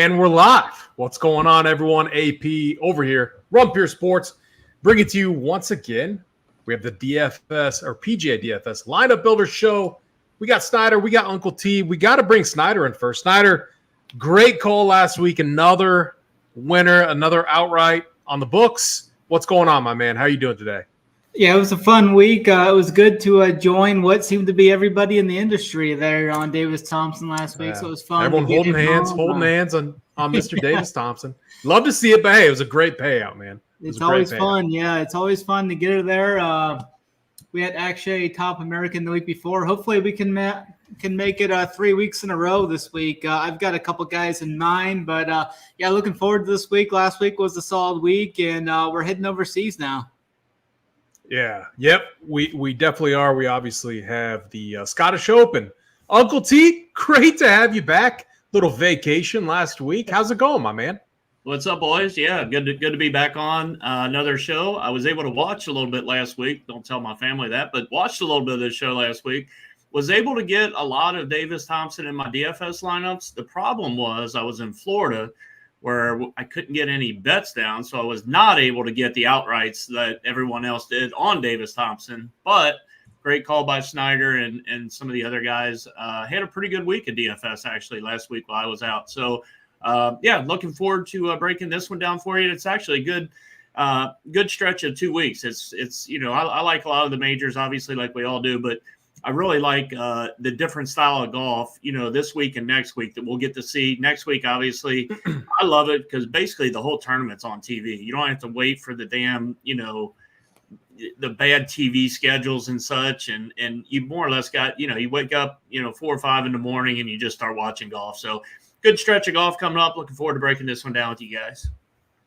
And we're live. What's going on, everyone? AP over here, Rumpier Sports, bringing to you once again. We have the DFS or PGA DFS lineup builder show. We got Snyder, we got Uncle T. We got to bring Snyder in first. Snyder, great call last week. Another winner, another outright on the books. What's going on, my man? How are you doing today? Yeah, it was a fun week. It was good to join what seemed to be everybody in the industry there on Davis Thompson last week. So it was fun. Everyone holding hands on Mr. Davis Thompson. Love to see it, but hey, it was a great payout, man. It's always fun. Yeah, it's always fun to get her there. We had actually top American the week before. Hopefully we can make it 3 weeks in a row this week. I've got a couple guys in mind, but yeah, looking forward to this week. Last week was a solid week, and we're heading overseas now. Yeah, yep, we definitely are. We obviously have the Scottish Open. Uncle T, great to have you back. Little vacation last week. How's it going, my man? What's up, boys? Yeah, good to be back on another show. I was able to watch a little bit last week. Don't tell my family that, but watched a little bit of this show last week. Was able to get a lot of Davis Thompson in my DFS lineups. The problem was I was in Florida, where I couldn't get any bets down, so I was not able to get the outrights that everyone else did on Davis Thompson. But great call by Snyder and some of the other guys. Had a pretty good week at DFS, actually, last week while I was out. So, yeah, looking forward to breaking this one down for you. It's actually a good stretch of 2 weeks. It's you know, I like a lot of the majors, obviously, like we all do, but I really like the different style of golf, you know, this week and next week that we'll get to see. Next week, obviously, I love it because basically the whole tournament's on TV. You don't have to wait for the damn, you know, the bad TV schedules and such. And you more or less got, you know, you wake up, you know, 4 or 5 in the morning and you just start watching golf. So good stretch of golf coming up. Looking forward to breaking this one down with you guys.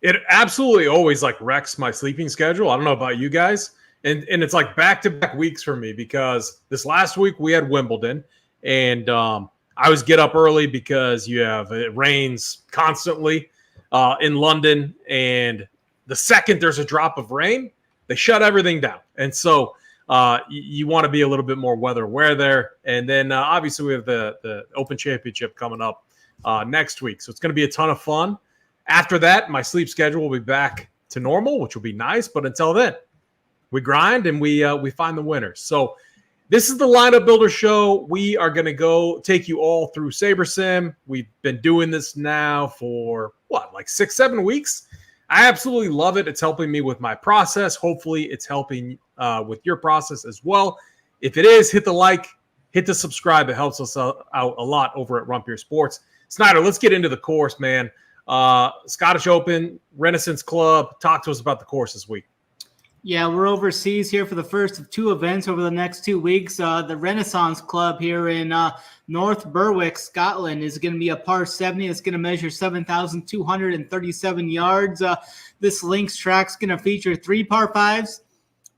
It absolutely always like wrecks my sleeping schedule. I don't know about you guys. And it's like back-to-back weeks for me because this last week we had Wimbledon, and I always get up early because it rains constantly in London, and the second there's a drop of rain, they shut everything down. And so you want to be a little bit more weather aware there. And then obviously we have the Open Championship coming up next week, so it's going to be a ton of fun. After that, my sleep schedule will be back to normal, which will be nice. But until then, we grind and we find the winners. So this is the lineup builder show. We are going to go take you all through SaberSim. We've been doing this now for like 6-7 weeks. I absolutely love it. It's helping me with my process. Hopefully it's helping with your process as well. If it is, hit the like, hit the subscribe. It helps us out a lot over at Rumpier Sports. Snyder, let's get into the course, man. Scottish Open, Renaissance Club. Talk to us about the course this week. Yeah, we're overseas here for the first of 2 events over the next 2 weeks. The Renaissance Club here in North Berwick, Scotland, is going to be a par 70. It's going to measure 7,237 yards. This links track's going to feature 3 par 5s,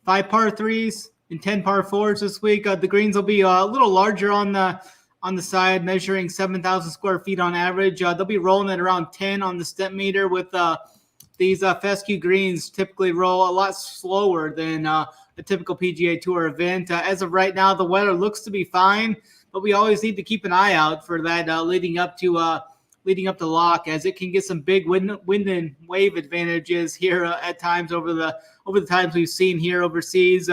5 par 3s, and 10 par 4s this week. The greens will be a little larger on the side, measuring 7,000 square feet on average. They'll be rolling at around 10 on the step meter with these fescue greens typically roll a lot slower than a typical PGA Tour event. As of right now, the weather looks to be fine, but we always need to keep an eye out for that leading up to lock, as it can get some big wind and wave advantages here at times over the times we've seen here overseas.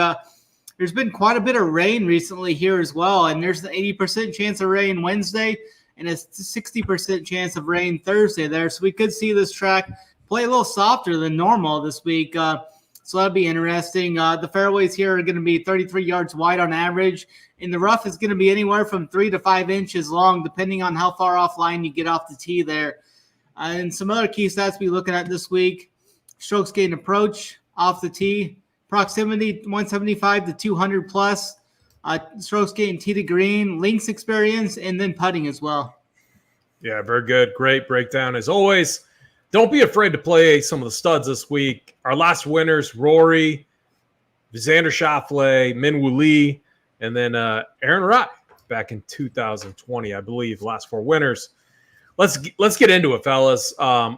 There's been quite a bit of rain recently here as well, and there's an 80% chance of rain Wednesday and a 60% chance of rain Thursday there. So we could see this track play a little softer than normal this week. So that'll be interesting. The fairways here are going to be 33 yards wide on average, and the rough is going to be anywhere from 3 to 5 inches long, depending on how far offline you get off the tee there. And some other key stats to be looking at this week: strokes gained approach off the tee, proximity 175 to 200 plus, strokes gained tee to green, links experience, and then putting as well. Yeah, very good. Great breakdown as always. Don't be afraid to play some of the studs this week. Our last winners, Rory, Xander Schauffele, Minwoo Lee, and then Aaron Rai back in 2020, I believe, last 4 winners. Let's get into it, fellas.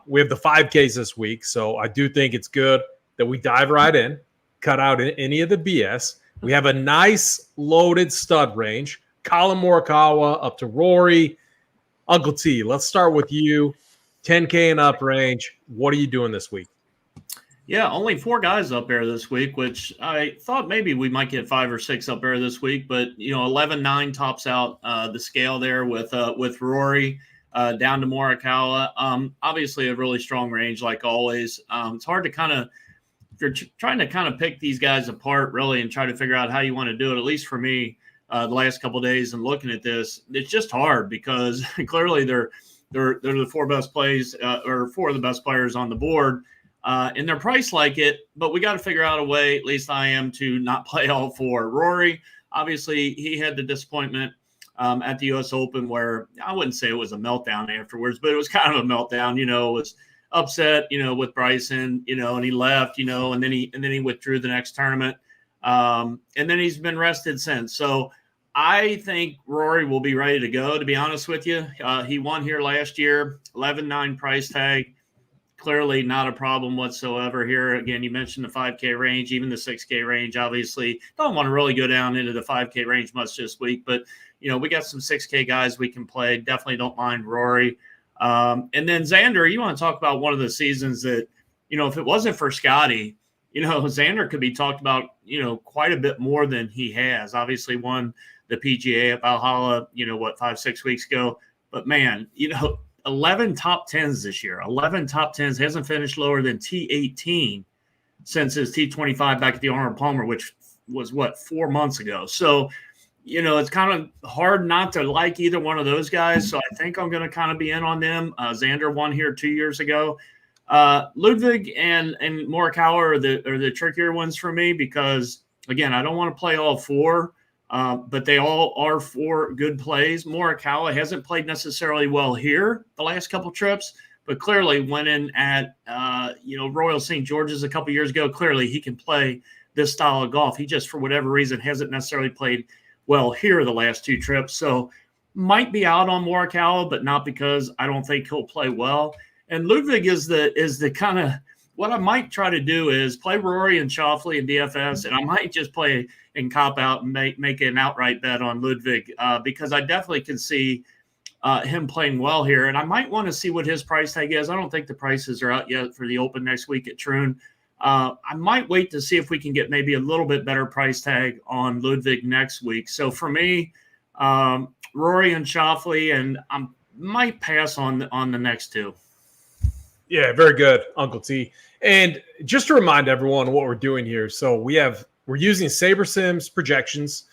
We have the 5Ks this week, so I do think it's good that we dive right in, cut out any of the BS. We have a nice loaded stud range. Colin Morikawa up to Rory. Uncle T, let's start with you. 10K and up range. What are you doing this week? Yeah, only 4 guys up there this week, which I thought maybe we might get 5 or 6 up there this week. But 11-9 tops out the scale there with Rory down to Morikawa. Obviously, a really strong range like always. It's hard to kind of, if you're trying to kind of pick these guys apart really and try to figure out how you want to do it. At least for me, the last couple of days and looking at this, it's just hard because clearly they're the 4 best plays or 4 of the best players on the board. And they're priced like it, but we got to figure out a way, at least I am, to not play all 4. Rory, obviously, he had the disappointment at the U.S. Open where I wouldn't say it was a meltdown afterwards, but it was kind of a meltdown. Was upset, with Bryson, and he left, and then he withdrew the next tournament, and then he's been rested since. So I think Rory will be ready to go. To be honest with you, he won here last year, 11-9 price tag. Clearly not a problem whatsoever here. Again, you mentioned the 5K range, even the 6K range. Obviously, don't want to really go down into the 5K range much this week, but we got some 6K guys we can play. Definitely don't mind Rory. And then Xander, you want to talk about one of the seasons that, if it wasn't for Scotty, Xander could be talked about, quite a bit more than he has. Obviously won the PGA at Valhalla, 5-6 weeks ago. But man, 11 top 10s this year. 11 top 10s. Hasn't finished lower than T18 since his T25 back at the Arnold Palmer, which was 4 months ago. So, it's kind of hard not to like either one of those guys. So I think I'm going to kind of be in on them. Xander won here 2 years ago. Ludwig and Morikawa are the trickier ones for me because, again, I don't want to play all 4. But they all are 4 good plays. Morikawa hasn't played necessarily well here the last couple trips, but clearly went in at Royal St. George's a couple years ago. Clearly he can play this style of golf. He just, for whatever reason, hasn't necessarily played well here the last 2 trips. So might be out on Morikawa, but not because I don't think he'll play well. And Ludwig is the kind of, what I might try to do is play Rory and Schauffele and DFS, and I might just play and cop out and make an outright bet on Ludwig because I definitely can see him playing well here. And I might want to see what his price tag is. I don't think the prices are out yet for the Open next week at Troon. I might wait to see if we can get maybe a little bit better price tag on Ludwig next week. So for me, Rory and Schauffele, and I might pass on the next 2. Yeah, very good, Uncle T. And just to remind everyone what we're doing here. So we're using SaberSim's projections.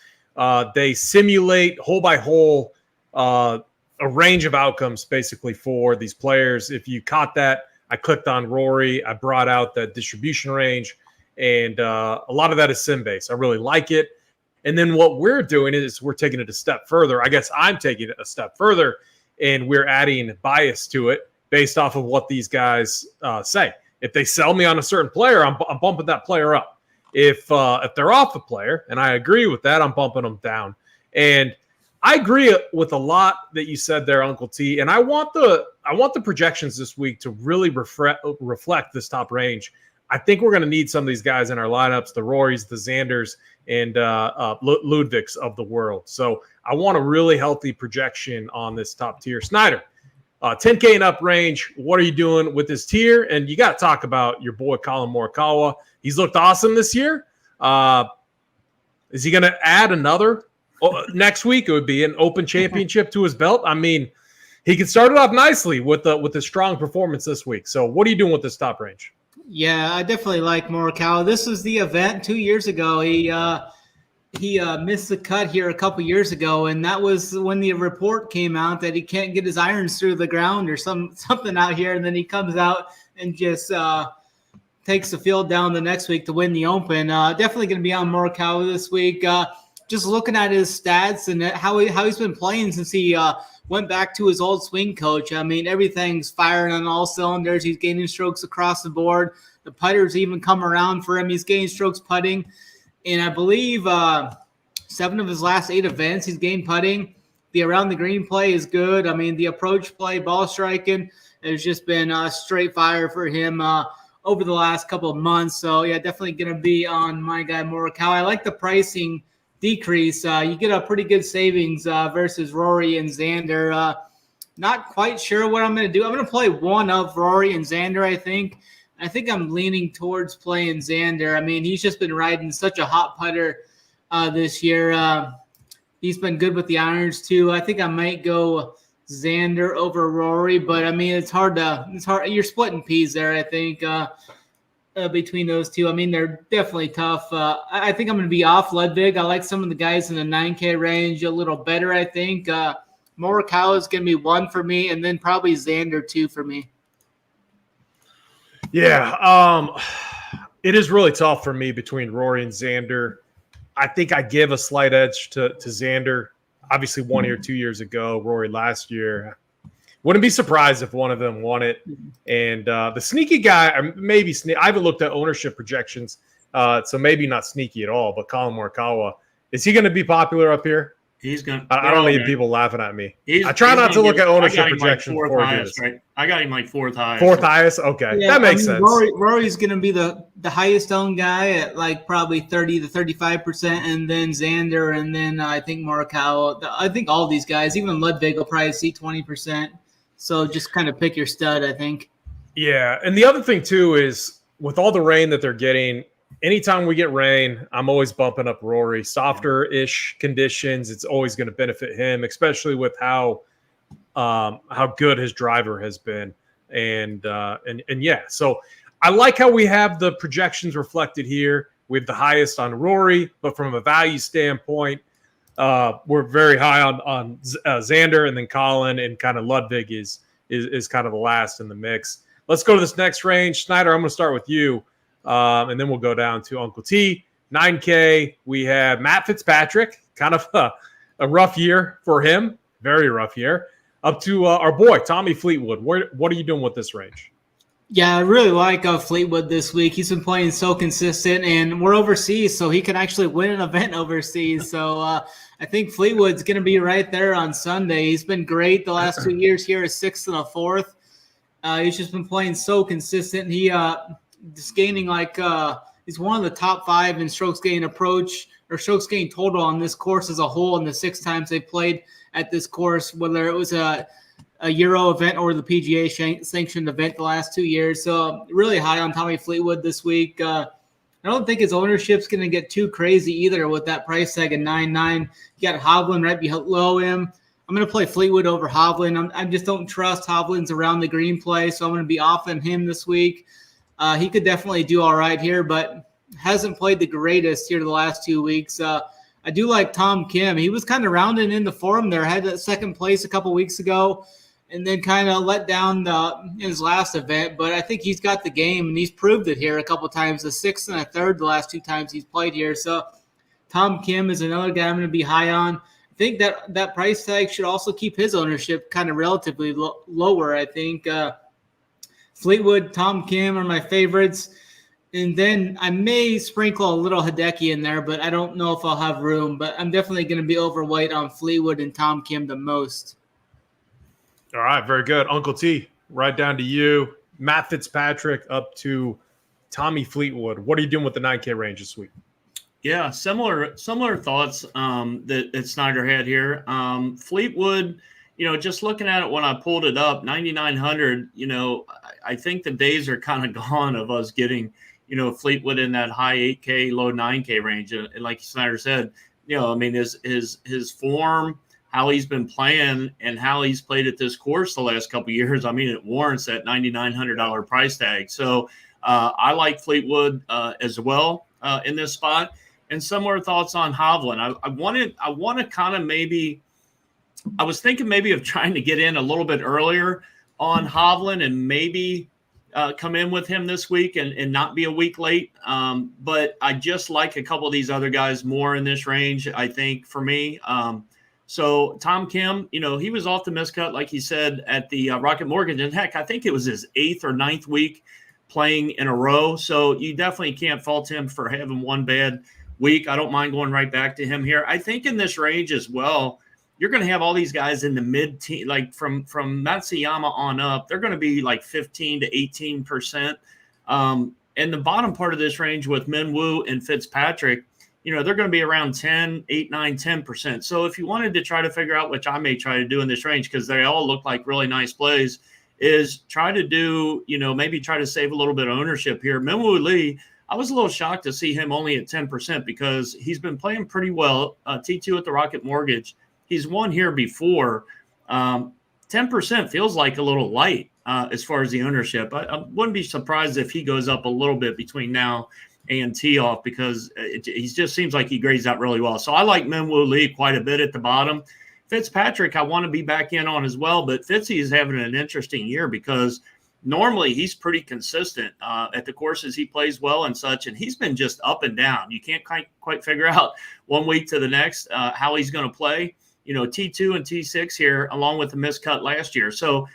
They simulate hole by hole a range of outcomes basically for these players. If you caught that, I clicked on Rory. I brought out the distribution range, and a lot of that is sim-based. I really like it. And then what we're doing is we're taking it a step further. I guess I'm taking it a step further, and we're adding bias to it based off of what these guys say. If they sell me on a certain player, I'm bumping that player up. If they're off the player, and I agree with that, I'm bumping them down. And I agree with a lot that you said there, Uncle T. And I want the projections this week to really reflect this top range. I think we're going to need some of these guys in our lineups, the Rorys, the Xanders, and Ludwigs of the world. So I want a really healthy projection on this top tier. Snyder, 10K and up range, what are you doing with this tier? And you got to talk about your boy Colin Morikawa. He's looked awesome this year. Is he going to add another? Next week, it would be an Open Championship to his belt. I mean, he could start it off nicely with a strong performance this week. So what are you doing with this top range? Yeah, I definitely like Morikawa. This was the event 2 years ago. He missed the cut here a couple years ago, and that was when the report came out that he can't get his irons through the ground or something out here, and then he comes out and just takes the field down the next week to win the Open. Definitely going to be on Morikawa this week. Just looking at his stats and how he's been playing since he went back to his old swing coach. I mean, everything's firing on all cylinders. He's gaining strokes across the board. The putters even come around for him. He's gaining strokes putting. And I believe 7 of his last 8 events, he's gained putting. The around the green play is good. I mean, the approach play, ball striking, has just been straight fire for him over the last couple of months. So, yeah, definitely going to be on my guy Morikawa. I like the pricing decrease. You get a pretty good savings versus Rory and Xander. not quite sure what I'm going to do. I'm going to play one of Rory and Xander, I think. I think I'm leaning towards playing Xander. I mean, he's just been riding such a hot putter this year. He's been good with the irons too. I think I might go Xander over Rory, but I mean, it's hard. You're splitting peas there, I think, between those two. I mean, they're definitely tough. I think I'm going to be off Ludwig. I like some of the guys in the 9K range a little better, I think. Morikawa is going to be one for me, and then probably Xander two for me. Yeah, it is really tough for me between Rory and Xander. I think I give a slight edge to Xander. Obviously, 1 year, 2 years ago, Rory last year. Wouldn't be surprised if one of them won it. And the sneaky guy, I haven't looked at ownership projections, so maybe not sneaky at all. But Colin Morikawa, is he going to be popular up here? He's going. I don't need people laughing at me. I try not to look at ownership projections before I do this. Right? I got him like fourth highest. Fourth highest? Okay. Yeah, that makes sense. Rory's going to be the highest owned guy at like probably 30 to 35%, and then Xander, and then I think Morikawa. I think all these guys, even Ludwig, will probably see 20%. So just kind of pick your stud, I think. Yeah, and the other thing too is with all the rain that they're getting, anytime we get rain, I'm always bumping up Rory. Softer-ish conditions, it's always going to benefit him, especially with how good his driver has been. And yeah, so I like how we have the projections reflected here. We have the highest on Rory, but from a value standpoint, we're very high on Xander, and then Colin, and kind of Ludwig is kind of the last in the mix. Let's go to this next range. Snyder, I'm going to start with you. And then we'll go down to Uncle T. 9K, we have Matt Fitzpatrick, kind of a rough year for him, very rough year. Up to our boy, Tommy Fleetwood. What are you doing with this range? Yeah, I really like Fleetwood this week. He's been playing so consistent, and we're overseas, so he can actually win an event overseas. So I think Fleetwood's going to be right there on Sunday. He's been great the last 2 years here, a sixth and a fourth. He's just been playing so consistent. He just gaining he's one of the top 5 in strokes gained approach or strokes gained total on this course as a whole in the 6 times they played at this course, whether it was a Euro event or the PGA sanctioned event the last 2 years. So really high on Tommy Fleetwood this week. I don't think his ownership's going to get too crazy either with that price tag at 9.9. You got Hovland right below him. I'm going to play Fleetwood over Hovland. I just don't trust Hovland's around the green play, so I'm going to be off on him this week. He could definitely do all right here, but hasn't played the greatest here the last 2 weeks. I do like Tom Kim. He was kind of rounding in the form there. Had that second place a couple weeks ago and then kind of let down in his last event. But I think he's got the game, and he's proved it here a couple times, a 6th and a 3rd the last 2 times he's played here. So Tom Kim is another guy I'm going to be high on. I think that price tag should also keep his ownership kind of relatively lower, I think. Fleetwood, Tom Kim are my favorites. And then I may sprinkle a little Hideki in there, but I don't know if I'll have room. But I'm definitely going to be overweight on Fleetwood and Tom Kim the most. All right, very good. Uncle T, right down to you. Matt Fitzpatrick up to Tommy Fleetwood. What are you doing with the 9K range this week? Yeah, similar thoughts that Snyder had here. Fleetwood, just looking at it when I pulled it up, 9,900, I think the days are kind of gone of us getting, Fleetwood in that high 8K, low 9K range. And like Snyder said, his form, how he's been playing and how he's played at this course the last couple of years, it warrants that $9,900 price tag. So I like Fleetwood as well in this spot. And similar thoughts on Hovland. I want to kind of I was thinking maybe of trying to get in a little bit earlier on Hovland and maybe come in with him this week and not be a week late. But I just like a couple of these other guys more in this range, I think, for me. So Tom Kim, he was off the miscut, like he said, at the Rocket Mortgage. And heck, I think it was his 8th or 9th week playing in a row. So you definitely can't fault him for having one bad week. I don't mind going right back to him here. I think in this range as well, you're going to have all these guys in the mid-teen, like from Matsuyama on up. They're going to be like 15 to 18%. And the bottom part of this range with Minwoo and Fitzpatrick, they're going to be around 10, 8, 9, 10%. So if you wanted to try to figure out, which I may try to do in this range, because they all look like really nice plays, is try to do, maybe try to save a little bit of ownership here. Minwoo Lee, I was a little shocked to see him only at 10% because he's been playing pretty well. T2 at the Rocket Mortgage, he's won here before. 10% feels like a little light as far as the ownership. I wouldn't be surprised if he goes up a little bit between now and tee off because he just seems like he grades out really well. So I like Minwoo Lee quite a bit at the bottom. Fitzpatrick, I want to be back in on as well, but Fitzy is having an interesting year because normally he's pretty consistent at the courses he plays well and such, and he's been just up and down. You can't quite figure out one week to the next how he's going to play. T2 and T6 here, along with the miscut last year. So,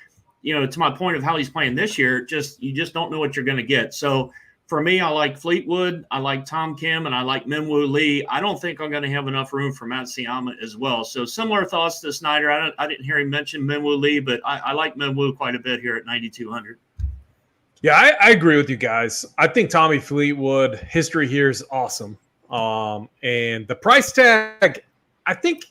to my point of how he's playing this year, you just don't know what you're going to get. So for me, I like Fleetwood, I like Tom Kim, and I like Minwoo Lee. I don't think I'm going to have enough room for Matsuyama as well. So similar thoughts to Snyder. I didn't hear him mention Minwoo Lee, but I like Minwoo quite a bit here at 9,200. Yeah, I agree with you guys. I think Tommy Fleetwood, history here is awesome. And the price tag, I think,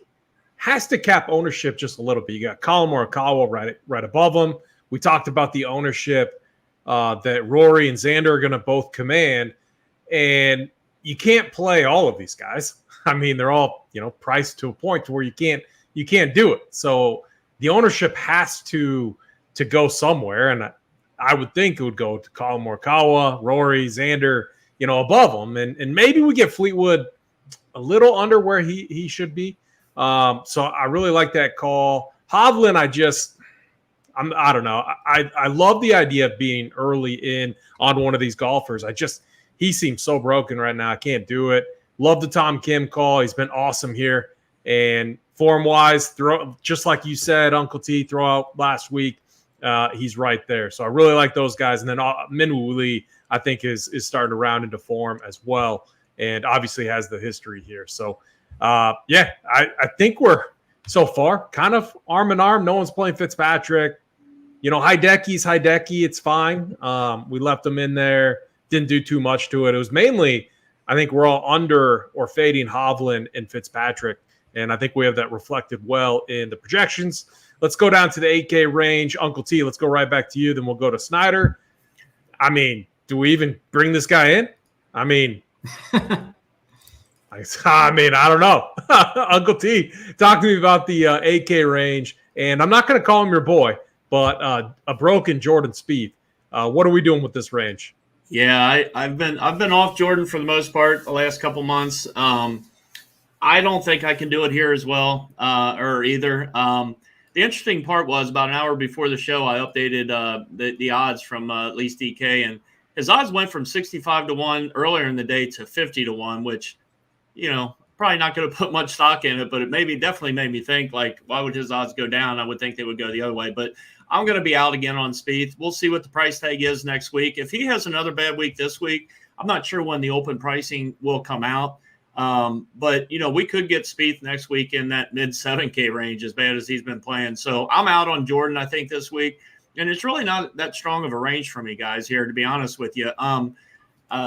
has to cap ownership just a little bit. You got Colin Morikawa right above him. We talked about the ownership that Rory and Xander are going to both command, and you can't play all of these guys. I mean, they're all priced to a point to where you can't do it. So the ownership has to go somewhere, and I would think it would go to Colin Morikawa, Rory, Xander, above them, and maybe we get Fleetwood a little under where he should be. So I really like that call. Hovland, I don't know. I love the idea of being early in on one of these golfers. He seems so broken right now. I can't do it. Love the Tom Kim call. He's been awesome here. And form-wise, just like you said, Uncle T, throw out last week, he's right there. So I really like those guys. And then Minwoo Lee, I think, is starting to round into form as well, and obviously has the history here. So, I think we're so far kind of arm in arm. No one's playing Fitzpatrick. Hideki's Hideki. It's fine. We left him in there. Didn't do too much to it. It was mainly, I think we're all under or fading Hovland and Fitzpatrick. And I think we have that reflected well in the projections. Let's go down to the 8K range. Uncle T, let's go right back to you. Then we'll go to Snyder. I mean, do we even bring this guy in? I mean, I don't know. Uncle T, talk to me about the 8K range. And I'm not going to call him your boy, but a broken Jordan Spieth. What are we doing with this range? Yeah, I've been off Jordan for the most part the last couple months. I don't think I can do it here as well, or either. The interesting part was about an hour before the show, I updated the odds from at least DK, and his odds went from 65-1 earlier in the day to 50-1, which, probably not going to put much stock in it, but it definitely made me think, like, why would his odds go down? I would think they would go the other way, but I'm going to be out again on Spieth. We'll see what the price tag is next week. If he has another bad week this week, I'm not sure when the open pricing will come out. But we could get Spieth next week in that mid 7K range, as bad as he's been playing. So I'm out on Jordan, I think, this week. And it's really not that strong of a range for me, guys, here, to be honest with you.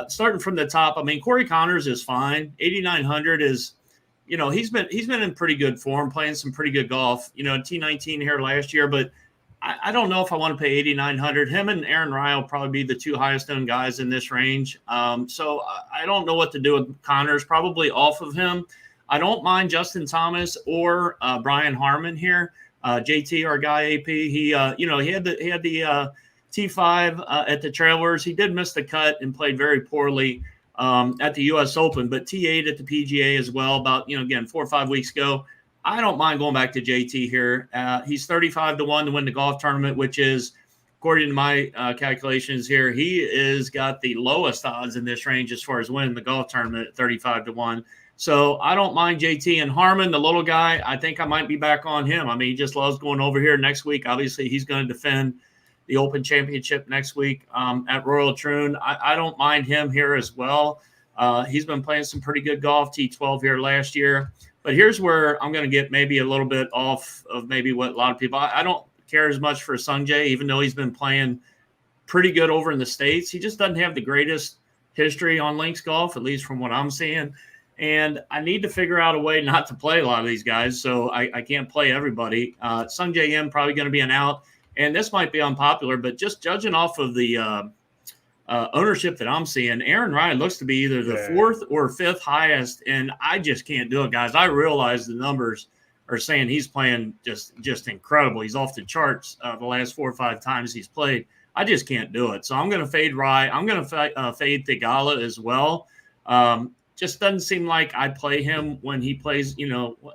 Starting from the top, I mean, Corey Connors is fine. 8,900 is, he's been in pretty good form, playing some pretty good golf, T19 here last year, but I don't know if I want to pay 8,900. Him and Aaron Rye will probably be the two highest owned guys in this range. So I don't know what to do with Connors, probably off of him. I don't mind Justin Thomas or Brian Harmon here. JT, our guy AP, he had the T5 at the Trailers. He did miss the cut and played very poorly at the U.S. Open, but T8 at the PGA as well about, again, 4 or 5 weeks ago. I don't mind going back to JT here. He's 35-1 to win the golf tournament, which is, according to my calculations here, he is got the lowest odds in this range as far as winning the golf tournament at 35-1. So I don't mind JT. And Harmon, the little guy, I think I might be back on him. I mean, he just loves going over here next week. Obviously, he's going to defend the Open Championship next week at Royal Troon. I don't mind him here as well. He's been playing some pretty good golf, T12 here last year. But here's where I'm going to get maybe a little bit off of maybe what a lot of people – I don't care as much for Sungjae, even though he's been playing pretty good over in the States. He just doesn't have the greatest history on links golf, at least from what I'm seeing. And I need to figure out a way not to play a lot of these guys, so I can't play everybody. Sung J M probably going to be an out, and this might be unpopular, but just judging off of the ownership that I'm seeing, Aaron Ryan looks to be either the fourth or fifth highest, and I just can't do it, guys. I realize the numbers are saying he's playing just incredible. He's off the charts the last 4 or 5 times he's played. I just can't do it. So I'm going to fade Rye. I'm going to fade Thigala as well. Just doesn't seem like I play him when he plays.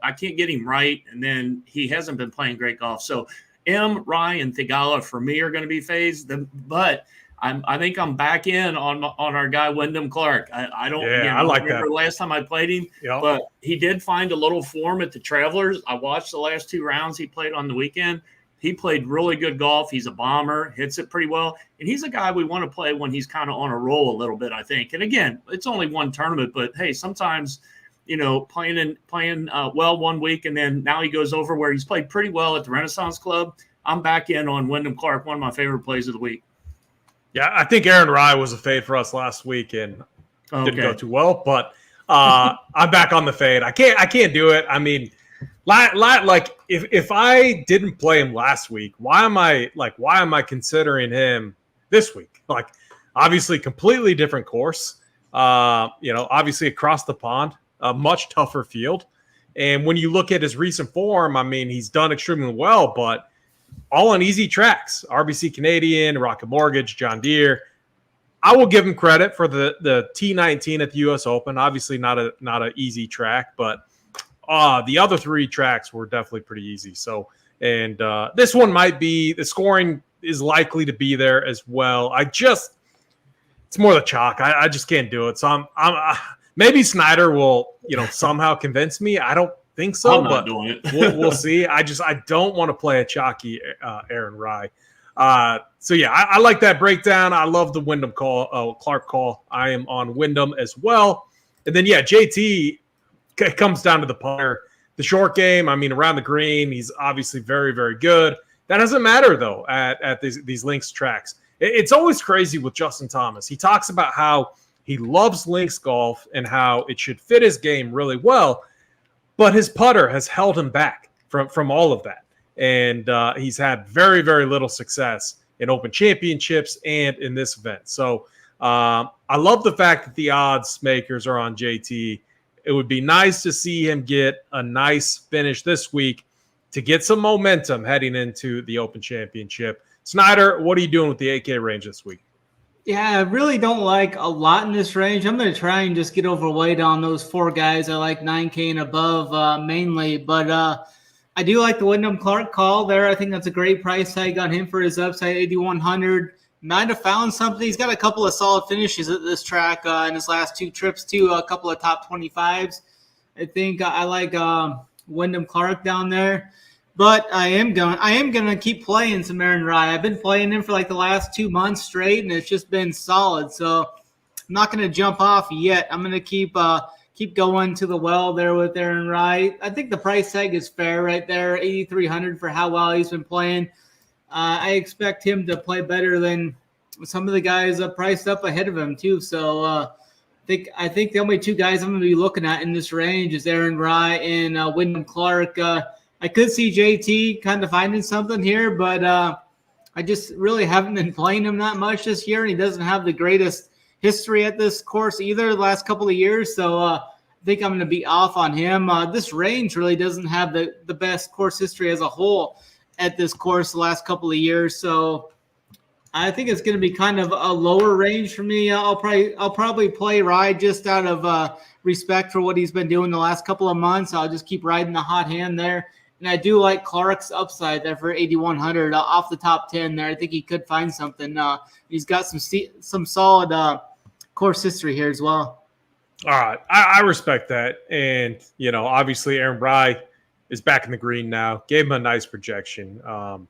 I can't get him right, and then he hasn't been playing great golf. So Rye, and Thigala for me are going to be fades. But I think I'm back in on our guy Wyndham Clark. I don't remember the last time I played him, but he did find a little form at the Travelers. I watched the last 2 rounds he played on the weekend. He played really good golf. He's a bomber, hits it pretty well. And he's a guy we want to play when he's kind of on a roll a little bit, I think. And again, it's only one tournament, but hey, sometimes, playing well one week and then now he goes over where he's played pretty well at the Renaissance Club. I'm back in on Wyndham Clark, one of my favorite plays of the week. Yeah, I think Aaron Rye was a fade for us last week and didn't go too well, but I'm back on the fade. I can't do it. I mean, like if I didn't play him last week, why am I considering him this week? Like, obviously completely different course. Obviously across the pond, a much tougher field. And when you look at his recent form, I mean, he's done extremely well, but all on easy tracks. RBC Canadian, Rocket Mortgage, John Deere. I will give him credit for the T19 at the U.S. Open. Obviously not an easy track, but the other 3 tracks were definitely pretty easy. So, and this one might be, the scoring is likely to be there as well. It's more the chalk. I just can't do it. So I'm maybe Snyder will, somehow convince me. I don't think so, I'm not doing it. we'll see. I don't want to play a chalky Aaron Rye. So yeah, I like that breakdown. I love the Wyndham Clark call. I am on Wyndham as well. And then JT, it comes down to the putter, the short game. I mean, around the green, he's obviously very, very good. That doesn't matter though at these links tracks. It's always crazy with Justin Thomas. He talks about how he loves links golf and how it should fit his game really well, but his putter has held him back from all of that. And he's had very, very little success in Open Championships and in this event. So I love the fact that the odds makers are on JT. It would be nice to see him get a nice finish this week to get some momentum heading into the Open Championship. Snyder, what are you doing with the 8K range this week? Yeah, I really don't like a lot in this range. I'm going to try and just get overweight on those 4 guys. I like 9K and above mainly, but I do like the Wyndham Clark call there. I think that's a great price tag on him for his upside, 8,100. Might have found something. He's got a couple of solid finishes at this track in his last 2 trips too, a couple of top 25s. I think I like Wyndham Clark down there. But I am gonna keep playing some Aaron Rye. I've been playing him for like the last 2 months straight, and it's just been solid. So I'm not gonna jump off yet. I'm gonna keep going to the well there with Aaron Rye. I think the price tag is fair right there, 8,300 for how well he's been playing. I expect him to play better than some of the guys priced up ahead of him too. So I think the only 2 guys I'm gonna be looking at in this range is Aaron Rye and Wyndham Clark. I could see JT kind of finding something here, but I just really haven't been playing him that much this year, and he doesn't have the greatest history at this course either the last couple of years. So I think I'm going to be off on him. This range really doesn't have the best course history as a whole at this course the last couple of years. So I think it's going to be kind of a lower range for me. I'll probably play Rye just out of respect for what he's been doing the last couple of months. I'll just keep riding the hot hand there. And I do like Clark's upside there for 8,100 off the top 10 there. I think he could find something. He's got some solid course history here as well. All right. I respect that. And, obviously Aaron Rye is back in the green now. Gave him a nice projection. I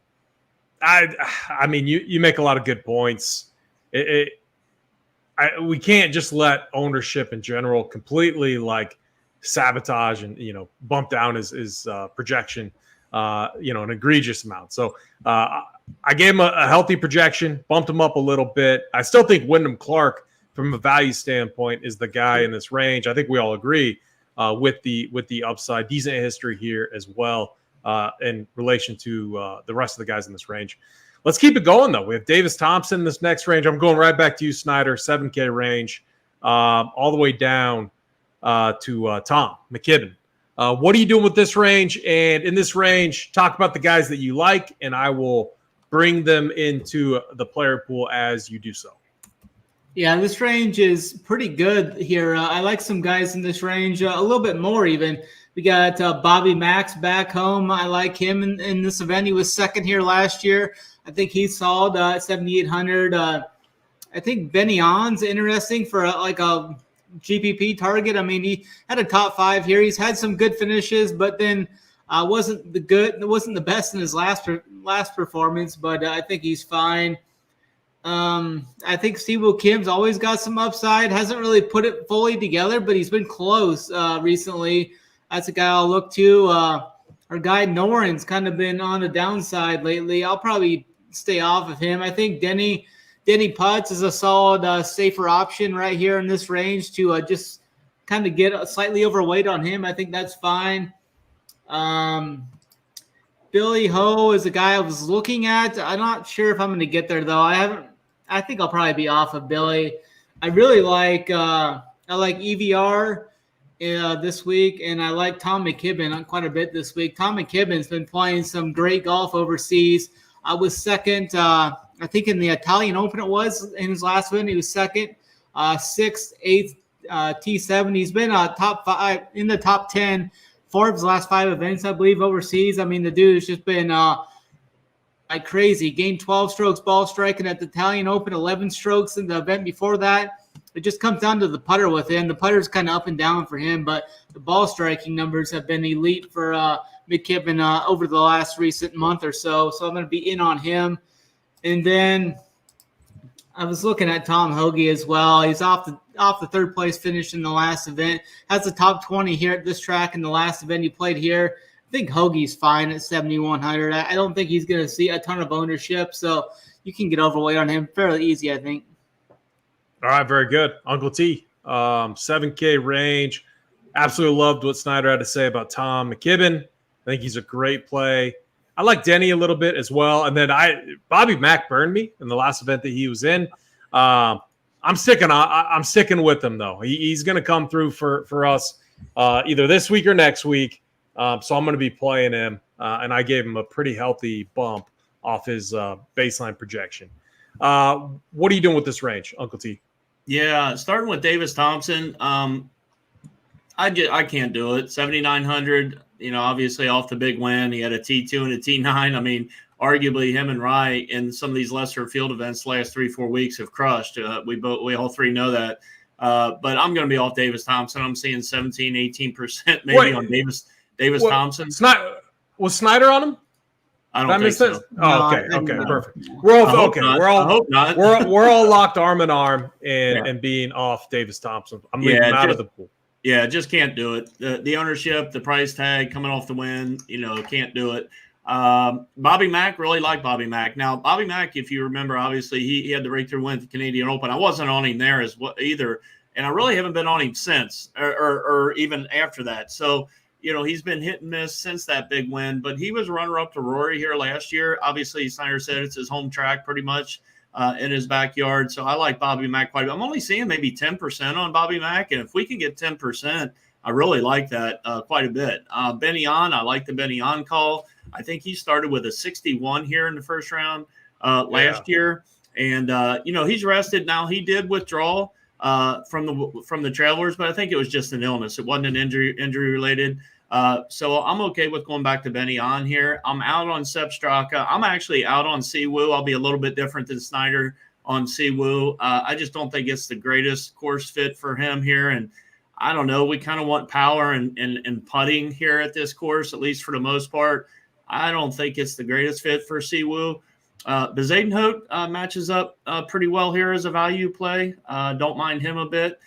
mean, you make a lot of good points. We can't just let ownership in general completely sabotage and bump down his projection an egregious amount. So I gave him a healthy projection, bumped him up a little bit. I still think Wyndham Clark from a value standpoint, is the guy in this range. I think we all agree with the upside. Decent history here as well in relation to the rest of the guys in this range. Let's keep it going, though. We have Davis Thompson in this next range. I'm going right back to you, Snyder, 7K range, all the way down to Tom McKibben. What are you doing with this range? And in this range, talk about the guys that you like, and I will bring them into the player pool as you do so. Yeah, this range is pretty good here. I like some guys in this range a little bit more even. We got Bobby Max back home. I like him in this event. He was second here last year. I think he's solid at 7,800. I think Benny On's interesting for like a GPP target. I mean, he had a top 5 here. He's had some good finishes, but then wasn't the best in his last performance. But I think he's fine. I think Siwoo Kim's always got some upside. Hasn't really put it fully together, but he's been close recently. That's a guy I'll look to. Our guy Noren's kind of been on the downside lately. I'll probably stay off of him. I think Denny Putz is a solid, safer option right here in this range to just kind of get slightly overweight on him. I think that's fine. Billy Ho is a guy I was looking at. I'm not sure if I'm going to get there though. I think I'll probably be off of Billy. I really like EVR this week, and I like Tom McKibben quite a bit this week. Tom McKibben's been playing some great golf overseas. I was second, I think in the Italian Open it was in his last win. He was second, 6th, 8th, T7. He's been top 5 in the top 10 4 of his last 5 events, I believe, overseas. I mean, the dude has just been like crazy. Gained 12 strokes ball striking at the Italian Open, 11 strokes in the event before that. It just comes down to the putter with him. The putter's kind of up and down for him, but the ball striking numbers have been elite for McKibben over the last recent month or so. So I'm going to be in on him. And then I was looking at Tom Hoge as well. He's off the third place finish in the last event. Has a top 20 here at this track in the last event he played here. I think Hoagie's fine at 7,100. I don't think he's going to see a ton of ownership, so you can get overweight on him fairly easy, I think. All right, very good. Uncle T, 7K range. Absolutely loved what Snyder had to say about Tom McKibben. I think he's a great play. I like Denny a little bit as well. And then Bobby Mack burned me in the last event that he was in. I'm sticking with him, though. He's going to come through for us either this week or next week. So I'm going to be playing him. And I gave him a pretty healthy bump off his baseline projection. What are you doing with this range, Uncle T? Yeah, starting with Davis Thompson, I can't do it. 7,900, obviously off the big win. He had a T2 and a T9. I mean, arguably him and Rye in some of these lesser field events the last 3-4 weeks have crushed. We all three know that. But I'm going to be off Davis Thompson. I'm seeing 17, 18% maybe on Davis Thompson. Was Snyder on him? I don't think so. Oh, okay, perfect. We're all okay. I hope not. we're all locked arm in arm and being off Davis Thompson. I'm leaving him out of the pool. Yeah, just can't do it. The ownership, the price tag coming off the win, can't do it. Bobby Mack, really like Bobby Mack. Now, Bobby Mack, if you remember, obviously he had the breakthrough win at the Canadian Open. I wasn't on him there either, and I really haven't been on him since or even after that. So, he's been hit and miss since that big win, but he was runner-up to Rory here last year. Obviously, Snyder said it's his home track pretty much in his backyard. So I like Bobby Mack quite a bit. I'm only seeing maybe 10% on Bobby Mack, and if we can get 10%, I really like that quite a bit. Benny On, I like the Benny On call. I think he started with a 61 here in the first round last year, and he's rested now. He did withdraw from the Travelers, but I think it was just an illness. It wasn't an injury related. So I'm okay with going back to Benny On here. I'm out on Sepp Straka. I'm actually out on Siwoo. I'll be a little bit different than Snyder on Siwoo. I just don't think it's the greatest course fit for him here. And I don't know. We kind of want power and putting here at this course, at least for the most part. I don't think it's the greatest fit for Siwoo. Bezuidenhout matches up pretty well here as a value play. Don't mind him a bit.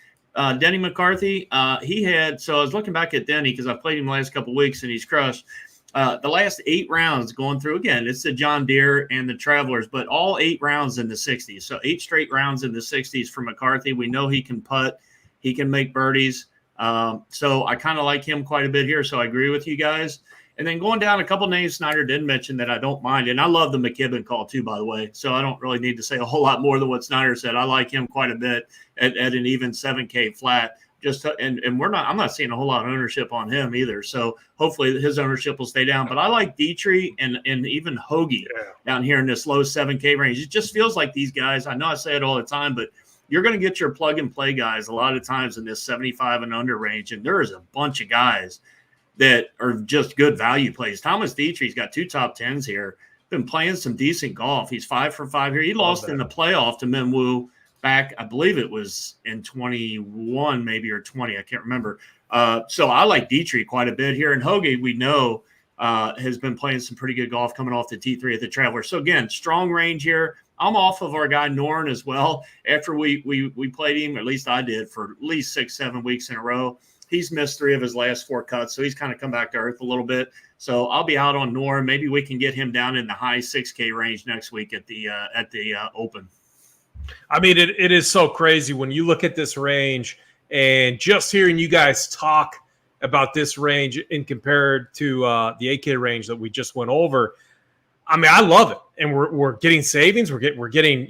Denny McCarthy, so I was looking back at Denny because I've played him the last couple of weeks and he's crushed. The last 8 rounds going through, again, it's the John Deere and the Travelers, but all 8 rounds in the 60s. So 8 straight rounds in the 60s for McCarthy. We know he can putt. He can make birdies. So I kind of like him quite a bit here. So I agree with you guys. And then going down, a couple names Snyder did mention that I don't mind. And I love the McKibben call too, by the way. So I don't really need to say a whole lot more than what Snyder said. I like him quite a bit at an even 7K flat. I'm not seeing a whole lot of ownership on him either. So hopefully his ownership will stay down. But I like Dietrich and even Hoagie down here in this low 7K range. It just feels like these guys, I know I say it all the time, but you're going to get your plug and play guys a lot of times in this 75 and under range. And there is a bunch of guys that are just good value plays. Thomas Dietrich's got 2 top 10s here. Been playing some decent golf. He's 5 for 5 here. He lost in the playoff to Minwoo back, I believe it was in 21 maybe or 20. I can't remember. So I like Dietrich quite a bit here. And Hoagie, we know, has been playing some pretty good golf coming off the T3 at the Traveler. So again, strong range here. I'm off of our guy Norn as well. After we played him, at least I did, for at least 6-7 weeks in a row. He's missed 3 of his last 4 cuts, so he's kind of come back to earth a little bit. So I'll be out on Norm. Maybe we can get him down in the high 6K range next week at the Open. I mean, it is so crazy when you look at this range, and just hearing you guys talk about this range in compared to the 8K range that we just went over. I mean, I love it, and we're getting savings. We're getting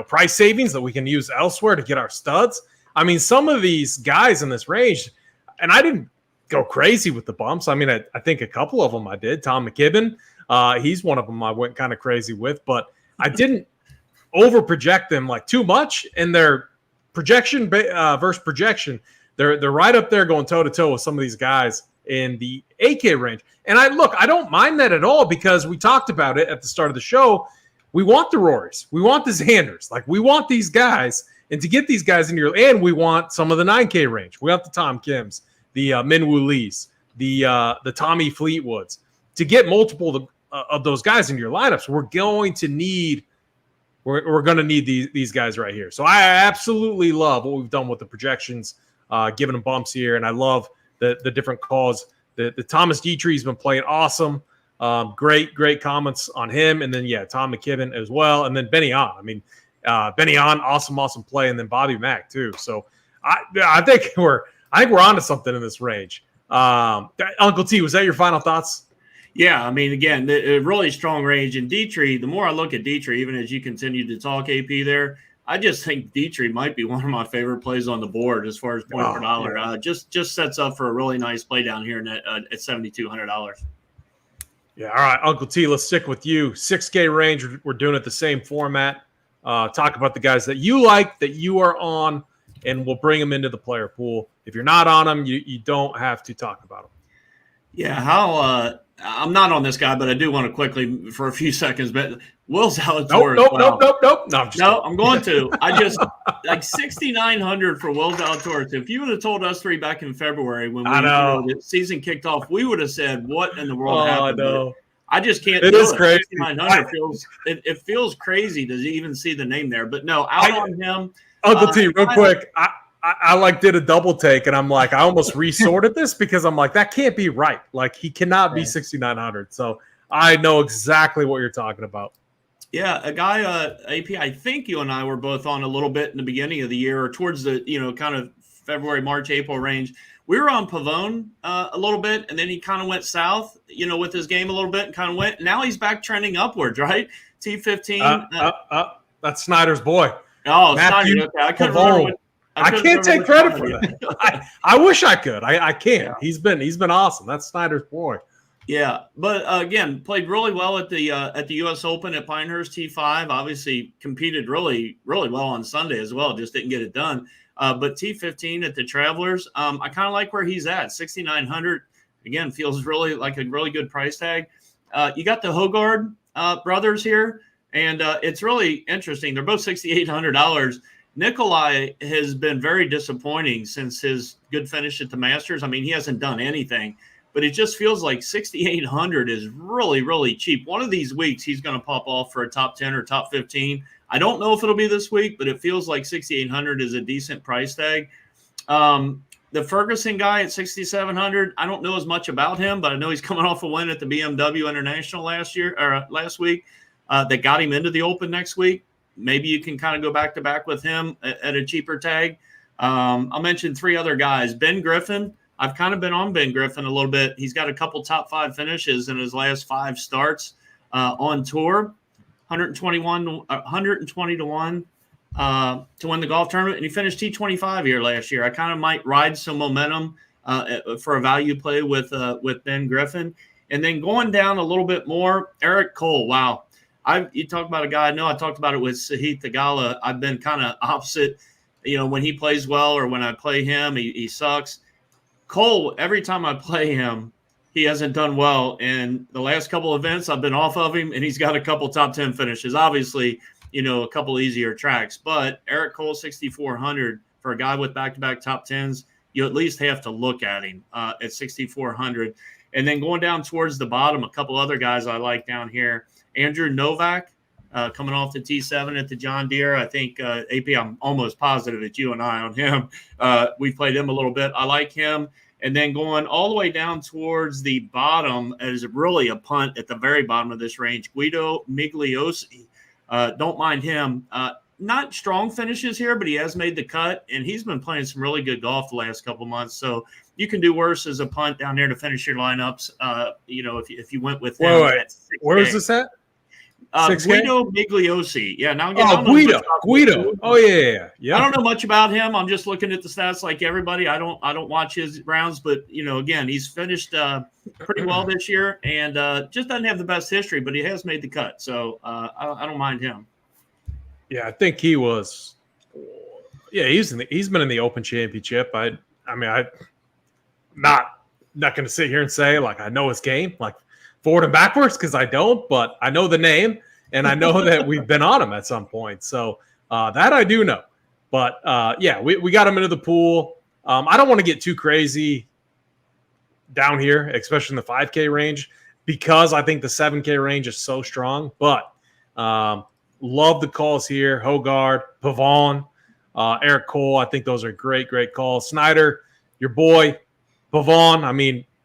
price savings that we can use elsewhere to get our studs. I mean, some of these guys in this range, and I didn't go crazy with the bumps. I mean, I think a couple of them I did. Tom McKibben, he's one of them I went kind of crazy with, but I didn't over project them like too much. And their projection versus projection, they're right up there going toe to toe with some of these guys in the 8K range. And I don't mind that at all, because we talked about it at the start of the show. We want the Rorys, we want the Xanders, like we want these guys. And to get these guys in your, and we want some of the 9K range. We want the Tom Kims, the Minwoo Lees, the Tommy Fleetwoods. To get multiple of those guys in your lineups, we're going to need these guys right here. So I absolutely love what we've done with the projections, giving them bumps here, and I love the different calls. The Thomas Dietrich's been playing awesome. Great comments on him, and then Tom McKibben as well, and then Benny On. I mean. Benny On, awesome play, and then Bobby Mack too. So I think we're onto something in this range. Uncle T, was that your final thoughts? Yeah, I mean, again, a really strong range. And Dietrich, the more I look at Dietrich, even as you continue to talk AP there, I just think Dietrich might be one of my favorite plays on the board as far as point per dollar. Yeah. Just sets up for a really nice play down here at $7,200. Yeah, all right, Uncle T, let's stick with you. 6K range, we're doing it the same format. Talk about the guys that you like, that you are on, and we'll bring them into the player pool. If you're not on them, you don't have to talk about them. Yeah, I'm not on this guy, but I do want to quickly for a few seconds. But Will Zalatoris. Nope. No, I'm going to. I just like 6,900 for Will Zalatoris. If you would have told us 3 back in February when the season kicked off, we would have said, "What in the world happened?" I know. I just can't. It is crazy. 6,900 it feels crazy to even see the name there, but no, on him. Uncle T, real quick, I did a double take, and I'm like, I almost resorted this because I'm like, that can't be right. Like, he cannot be 6,900. So I know exactly what you're talking about. Yeah, a guy, AP, I think you and I were both on a little bit in the beginning of the year, or towards the kind of February, March, April range. We were on Pavone a little bit, and then he kind of went south, with his game a little bit, and kind of went. Now he's back trending upwards, right? T15. That's Snyder's boy. Oh, Matthew Snyder. Okay. I couldn't remember. I can't take credit for that. I wish I could. I can't. Yeah. He's been awesome. That's Snyder's boy. Yeah, but again, played really well at the U.S. Open at Pinehurst T5. Obviously, competed really well on Sunday as well. Just didn't get it done. But T15 at the Travelers, I kind of like where he's at. 6,900 again feels really like a really good price tag. You got the Hogard brothers here, and it's really interesting. They're both $6,800. Nikolai has been very disappointing since his good finish at the Masters. I mean, he hasn't done anything, but it just feels like 6,800 is really, really cheap. One of these weeks, he's going to pop off for a top 10 or top 15. I don't know if it'll be this week, but it feels like 6,800 is a decent price tag. The Ferguson guy at 6,700, I don't know as much about him, but I know he's coming off a win at the BMW International last week that got him into the Open next week. Maybe you can kind of go back to back with him at a cheaper tag. I'll mention 3 other guys. Ben Griffin. I've kind of been on Ben Griffin a little bit. He's got a couple top 5 finishes in his last 5 starts on tour. 120 to 1 to win the golf tournament, and he finished T25 here last year. I kind of might ride some momentum for a value play with Ben Griffin. And then going down a little bit more, Eric Cole. Wow. You talk about a guy. I know I talked about it with Sahith Theegala. I've been kind of opposite. When he plays well or when I play him, he sucks. Cole, every time I play him, he hasn't done well. And the last couple events, I've been off of him, and he's got a couple top 10 finishes. Obviously, a couple easier tracks. But Eric Cole, 6,400 for a guy with back-to-back top 10s, you at least have to look at him at 6,400. And then going down towards the bottom, a couple other guys I like down here. Andrew Novak, coming off the T7 at the John Deere. I think, AP, I'm almost positive it's you and I on him. We've played him a little bit. I like him. And then going all the way down towards the bottom is really a punt at the very bottom of this range. Guido Migliosi. Don't mind him. Not strong finishes here, but he has made the cut, and he's been playing some really good golf the last couple months. So you can do worse as a punt down there to finish your lineups. If you went with him. Wait. Where is this at? Guido Migliosi. Yeah, now again, Guido. Oh yeah. I don't know much about him. I'm just looking at the stats like everybody. I don't watch his rounds, but again, he's finished pretty well this year, and just doesn't have the best history, but he has made the cut. So I don't mind him. Yeah, I think he was. Yeah, he's been in the Open Championship. I'm not going to sit here and say like I know his game like forward and backwards because I don't, but I know the name and I know that we've been on him at some point. So that I do know. But we got him into the pool. I don't want to get too crazy down here, especially in the 5K range, because I think the 7K range is so strong. But love the calls here. Hogard, Pavon, Eric Cole. I think those are great calls. Snyder, your boy, Pavon.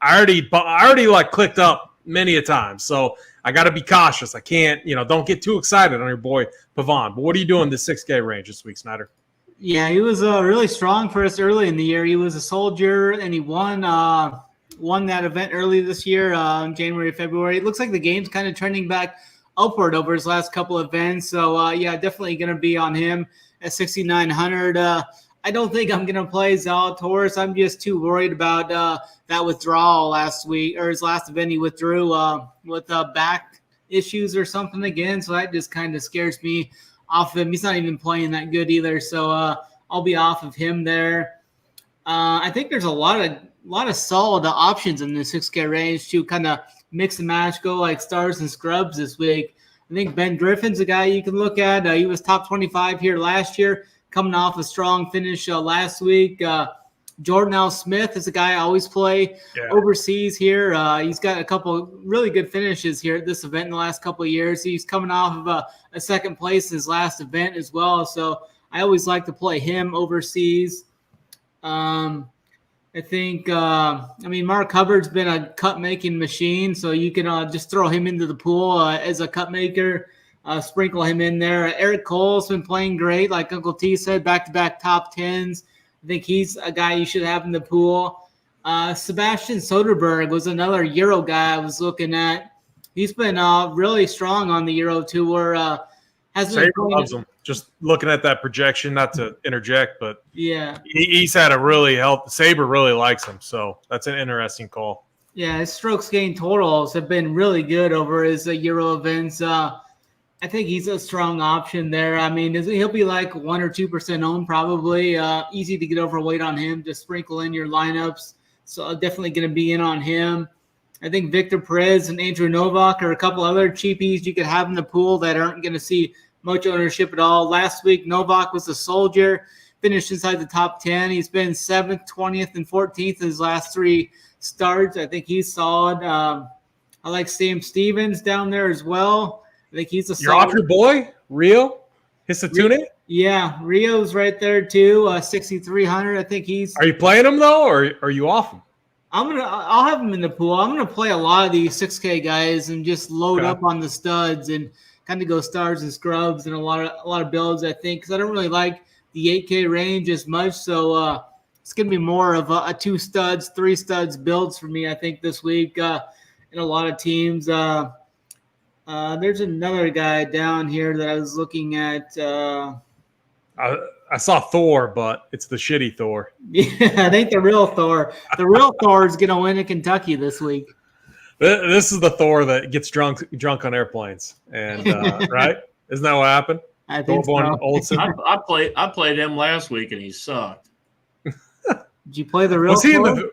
I already like clicked up many a time. So I got to be cautious. I can't, don't get too excited on your boy Pavon. But what are you doing this 6K range this week, Snyder? Yeah, he was really strong for us early in the year. He was a soldier, and he won that event early this year, January, February. It looks like the game's kind of trending back upward over his last couple of events. So, definitely going to be on him at 6,900. I don't think I'm going to play Zalatoris. I'm just too worried about that withdrawal last week, or his last event he withdrew with back issues or something again. So that just kind of scares me off of him. He's not even playing that good either. So I'll be off of him there. I think there's a lot of solid options in the 6K range to kind of mix and match, go like stars and scrubs this week. I think Ben Griffin's a guy you can look at. He was top 25 here last year, coming off a strong finish last week. Jordan L. Smith is a guy I always play overseas here. He's got a couple really good finishes here at this event in the last couple of years. He's coming off of a second place in his last event as well. So I always like to play him overseas. I think, Mark Hubbard's been a cut-making machine, so you can just throw him into the pool as a cut maker, sprinkle him in there. Eric Cole's been playing great, like Uncle T said, back-to-back top 10s. I think he's a guy you should have in the pool. Sebastian Soderberg was another Euro guy I was looking at. He's been really strong on the Euro Tour. Saber loves him. Just looking at that projection, not to interject, but yeah, he's had a really Saber really likes him, so that's an interesting call. Yeah, his strokes gained totals have been really good over his Euro events. I think he's a strong option there. He'll be like 1 or 2% owned probably. Easy to get overweight on him. Just sprinkle in your lineups. So definitely going to be in on him. I think Victor Perez and Andrew Novak are a couple other cheapies you could have in the pool that aren't going to see much ownership at all. Last week, Novak was a soldier, finished inside the top 10. He's been 7th, 20th, and 14th in his last 3 starts. I think he's solid. I like Sam Stevens down there as well. I think he's a solid. You're off your boy, Rio? Hisatune? Yeah, Rio's right there too. 6,300. I think he's. Are you playing him though, or are you off him? I'll have him in the pool. I'm gonna play a lot of these 6K guys and just load up on the studs and kind of go stars and scrubs and a lot of builds. I think because I don't really like the 8K range as much, so it's gonna be more of a 2 studs, 3 studs builds for me. I think this week in a lot of teams. There's another guy down here that I was looking at. I saw Thor, but it's the shitty Thor. Yeah, I think the real Thor. The real Thor is going to win in Kentucky this week. This is the Thor that gets drunk on airplanes, and right? Isn't that what happened? I think so. Olsen. I played him last week and he sucked. Did you play the real? Was he Thor?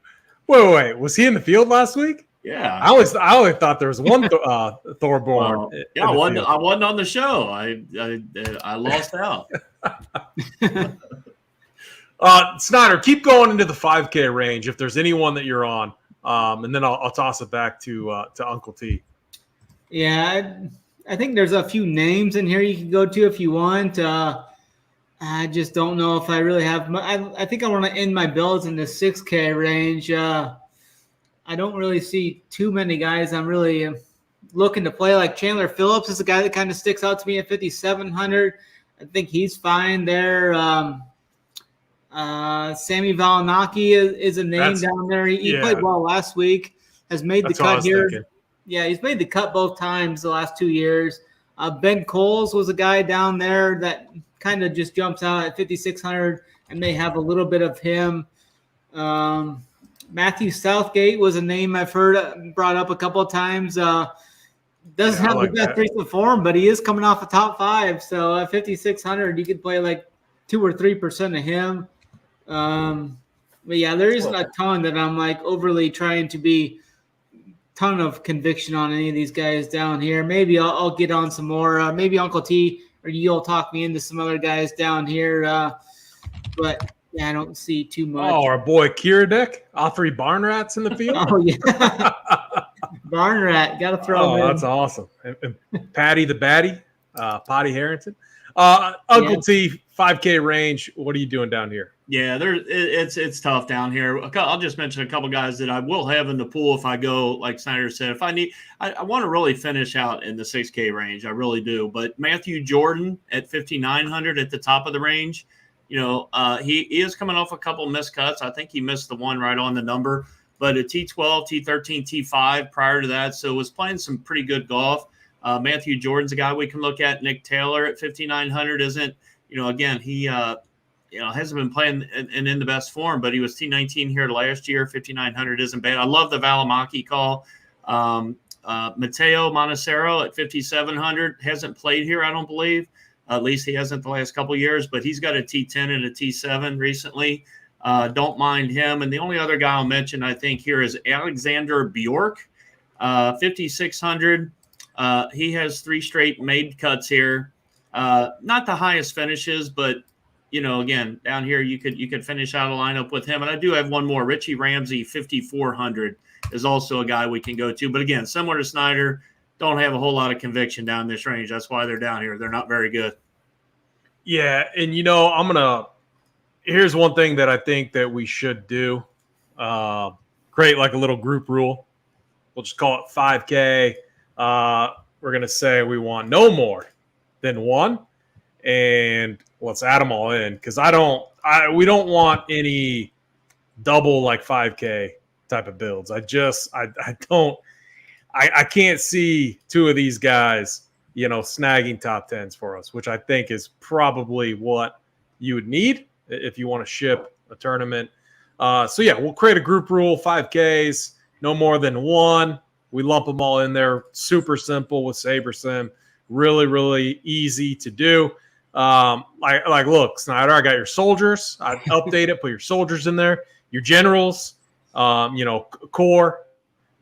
Wait? Was he in the field last week? Yeah, I always thought there was one Thorborn. Yeah, I wasn't on the show. I lost out. Snyder, keep going into the 5K range if there's anyone that you're on, and then I'll toss it back to Uncle T. Yeah, I think there's a few names in here you can go to if you want. I just don't know if I really have. I think I want to end my builds in the 6K range. I don't really see too many guys I'm really looking to play. Like Chandler Phillips is a guy that kind of sticks out to me at 5,700. I think he's fine there. Sammy Valinaki is a name down there. He played well last week. Has made the cut here. Thinking. Yeah, he's made the cut both times the last 2 years. Ben Coles was a guy down there that kind of just jumps out at 5,600 and may have a little bit of him. Matthew Southgate was a name I've heard brought up a couple of times. Doesn't have the best recent form, but he is coming off a top 5. So at 5,600, you could play like 2 or 3% of him. But yeah, there isn't a ton that I'm like overly trying to be ton of conviction on any of these guys down here. Maybe I'll get on some more. Maybe Uncle T or you'll talk me into some other guys down here. But yeah, I don't see too much. Oh, our boy Kiradek, all 3 barn rats in the field. Oh yeah, barn rat. Got to throw him in. That's awesome. And Patty the Batty, Potty Harrington. Uncle T, 5K range. What are you doing down here? Yeah, it's tough down here. I'll just mention a couple guys that I will have in the pool if I go, like Snyder said. If I need, I want to really finish out in the 6K range. I really do. But Matthew Jordan at 5,900 at the top of the range. You know, he is coming off a couple missed cuts. I think he missed the one right on the number, but a T12, T13, T5 prior to that. So was playing some pretty good golf. Matthew Jordan's a guy we can look at. Nick Taylor at 5,900 isn't, you know, again, he, hasn't been playing in the best form, but he was T19 here last year. 5,900 isn't bad. I love the Valimaki call. Mateo Montecero at 5,700 hasn't played here, I don't believe. At least he hasn't the last couple of years, but he's got a T10 and a T7 recently. Don't mind him. And the only other guy I'll mention, I think, here is Alexander Bjork, 5,600. He has 3 straight made cuts here. Not the highest finishes, but, you know, again, down here you could finish out a lineup with him. And I do have one more. Richie Ramsey, 5,400, is also a guy we can go to. But, again, similar to Snyder, don't have a whole lot of conviction down this range. That's why they're down here. They're not very good. Yeah, and you know, here's one thing that I think that we should do. Create like a little group rule. We'll just call it 5K. We're going to say we want no more than 1, and let's add them all in because we don't want any double like 5K type of builds. I can't see 2 of these guys, you know, snagging top 10s for us, which I think is probably what you would need if you want to ship a tournament. So, yeah, we'll create a group rule, 5Ks, no more than 1. We lump them all in there. Super simple with SaberSim. Really, really easy to do. Look, Snyder, I got your soldiers. I update it, put your soldiers in there. Your generals, core.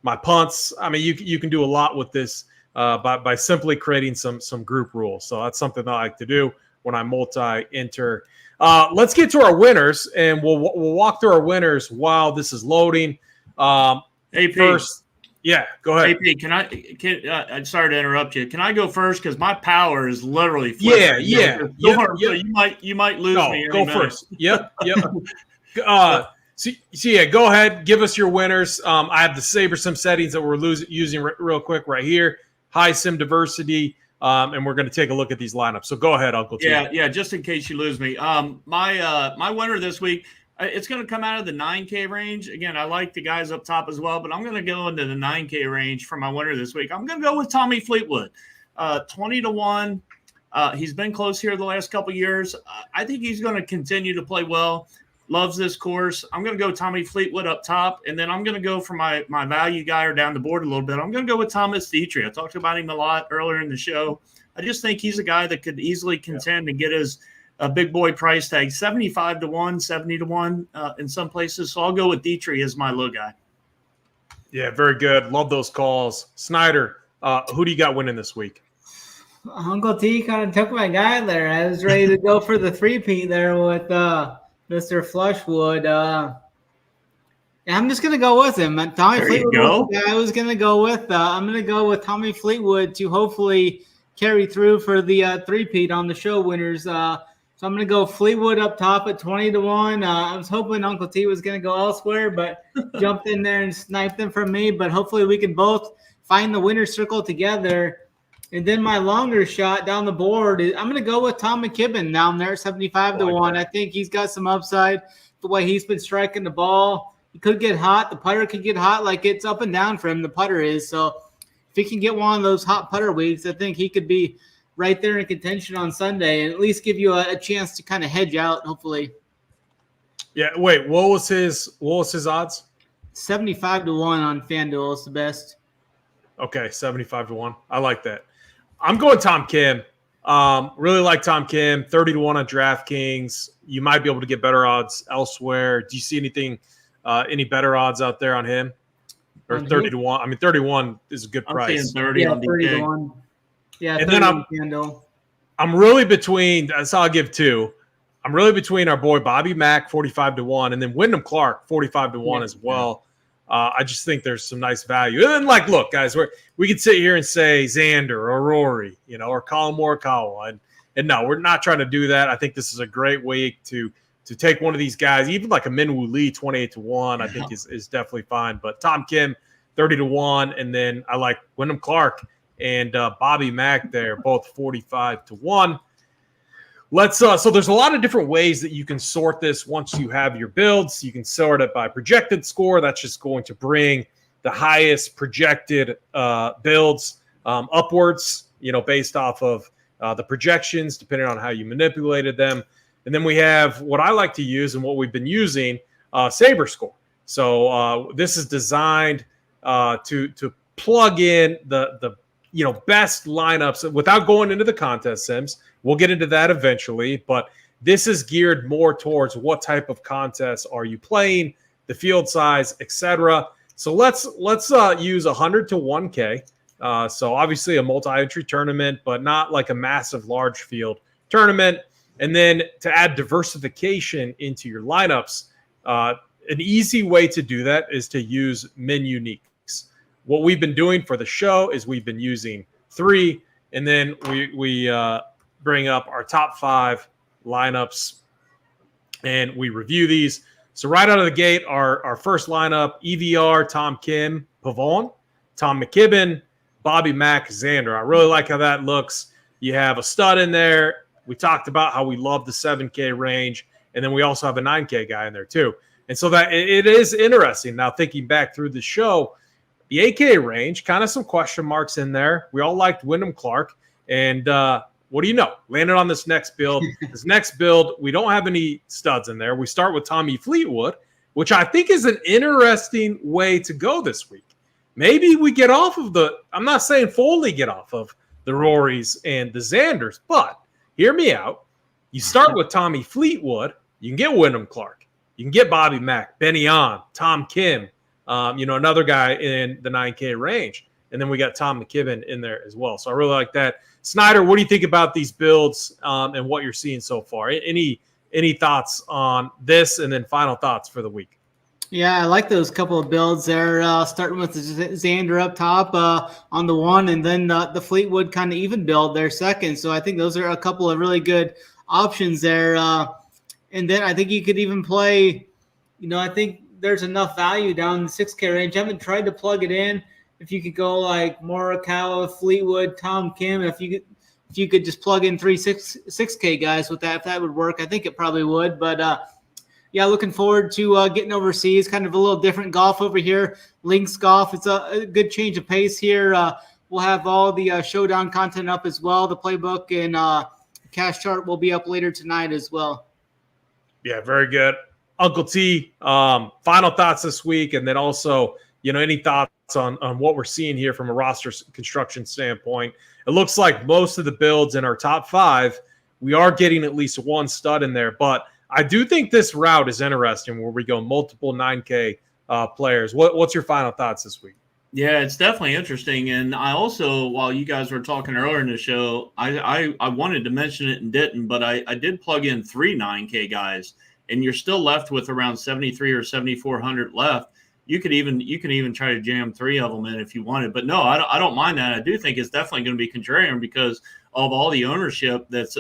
My punts. I mean, you can do a lot with this by simply creating some group rules. So that's something I like to do when I multi-enter. Let's get to our winners, and we'll walk through our winners while this is loading. Hey, first, Yeah, go ahead. AP, sorry to interrupt you. Can I go first? Because my power is literally flipping. So you might lose me. Go first. Yep. So yeah, go ahead. Give us your winners. I have the SaberSim settings that we're using real quick right here. High sim diversity. And we're going to take a look at these lineups. So go ahead, Uncle T. Yeah. Just in case you lose me. My winner this week, it's going to come out of the 9K range. Again, I like the guys up top as well, but I'm going to go into the 9K range for my winner this week. I'm going to go with Tommy Fleetwood, 20-1. He's been close here the last couple of years. I think he's going to continue to play well. Loves this course. I'm going to go Tommy Fleetwood up top, and then I'm going to go for my value guy or down the board a little bit. I'm going to go with Thomas Dietrich. I talked about him a lot earlier in the show. I just think he's a guy that could easily contend and get his big boy price tag, 75-1, 70-1 in some places. So I'll go with Dietrich as my low guy. Yeah, very good. Love those calls. Snyder, who do you got winning this week? Uncle T kind of took my guy there. I was ready to go for the 3-peat there with Mr. Flushwood. I'm just going to go with him. Tommy Fleetwood. I was going to go with. I'm going to go with Tommy Fleetwood to hopefully carry through for the 3-peat on the show winners. So I'm going to go Fleetwood up top at 20-1. I was hoping Uncle T was going to go elsewhere, but jumped in there and sniped them from me. But hopefully we can both find the winner's circle together. And then my longer shot down the board, I'm going to go with Tom McKibben down there, 75-1. I think he's got some upside the way he's been striking the ball. He could get hot. The putter could get hot. Like, it's up and down for him, the putter is. So if he can get one of those hot putter weeks, I think he could be right there in contention on Sunday and at least give you a chance to kind of hedge out, hopefully. Yeah, wait, what was his odds? 75-1 on FanDuel is the best. Okay, 75-1. I like that. I'm going Tom Kim. Really like Tom Kim. 30-1 on DraftKings. You might be able to get better odds elsewhere. Do you see anything, any better odds out there on him? Or 30-1? I mean, 31 is a good price. I'm saying 30 on 30-1. Yeah, and then I'm really between. That's all I'll give two. I'm really between our boy Bobby Mack, 45-1, and then Wyndham Clark, 45-1 as well. I just think there's some nice value. And then, like, look, guys, we could sit here and say Xander or Rory, or Colin Morikawa, and no, we're not trying to do that. I think this is a great week to take one of these guys, even like a Minwoo Lee, 28-1. I think is definitely fine. But Tom Kim, 30-1, and then I like Wyndham Clark and Bobby Mack there, both 45-1. So there's a lot of different ways that you can sort this once you have your builds. You can sort it by projected score. That's just going to bring the highest projected builds upwards, based off of the projections, depending on how you manipulated them. And then we have what I like to use and what we've been using, SaberScore. So this is designed to plug in the best lineups without going into the contest sims. We'll get into that eventually, but this is geared more towards what type of contests are you playing, the field size, etc. So let's use 100 to 1K. So obviously a multi-entry tournament, but not like a massive large field tournament. And then to add diversification into your lineups, an easy way to do that is to use min uniques. What we've been doing for the show is we've been using 3, and then we bring up our top 5 lineups, and we review these. So right out of the gate, our first lineup, EVR, Tom Kim, Pavon, Tom McKibben, Bobby Mack, Xander. I really like how that looks. You have a stud in there. We talked about how we love the 7K range, and then we also have a 9K guy in there too. And so that it is interesting. Now, thinking back through the show, the 8K range, kind of some question marks in there. We all liked Wyndham Clark, and what do you know? Landed on this next build. This next build, we don't have any studs in there. We start with Tommy Fleetwood, which I think is an interesting way to go this week. Maybe we get off of I'm not saying fully get off of the Rorys and the Xanders, but hear me out. You start with Tommy Fleetwood. You can get Wyndham Clark. You can get Bobby Mack, Benny On, Tom Kim, another guy in the 9K range. And then we got Tom McKibben in there as well. So I really like that. Snyder, what do you think about these builds and what you're seeing so far? Any thoughts on this, and then final thoughts for the week? Yeah, I like those couple of builds there, starting with Xander up top on the one, and then the Fleetwood kind of even build there second. So I think those are a couple of really good options there. And then I think you could even play, I think there's enough value down in the 6K range. I haven't tried to plug it in. If you could go like Morikawa, Fleetwood, Tom Kim, if you could just plug in 6K guys with that, if that would work, I think it probably would. But yeah, looking forward to getting overseas. Kind of a little different golf over here. Links golf. It's a good change of pace here. We'll have all the showdown content up as well. The playbook and cash chart will be up later tonight as well. Yeah, very good. Uncle T, final thoughts this week, and then also, any thoughts on what we're seeing here from a roster construction standpoint. It looks like most of the builds in our top 5, we are getting at least one stud in there, but I do think this route is interesting where we go multiple 9K players. What's your final thoughts this week? Yeah, it's definitely interesting. And I also, while you guys were talking earlier in the show, I wanted to mention it and didn't, but I did plug in 3 9K guys, and you're still left with around 73 or 7,400 left. You can even try to jam 3 of them in if you wanted. But no, I don't mind that. I do think it's definitely going to be contrarian because of all the ownership that's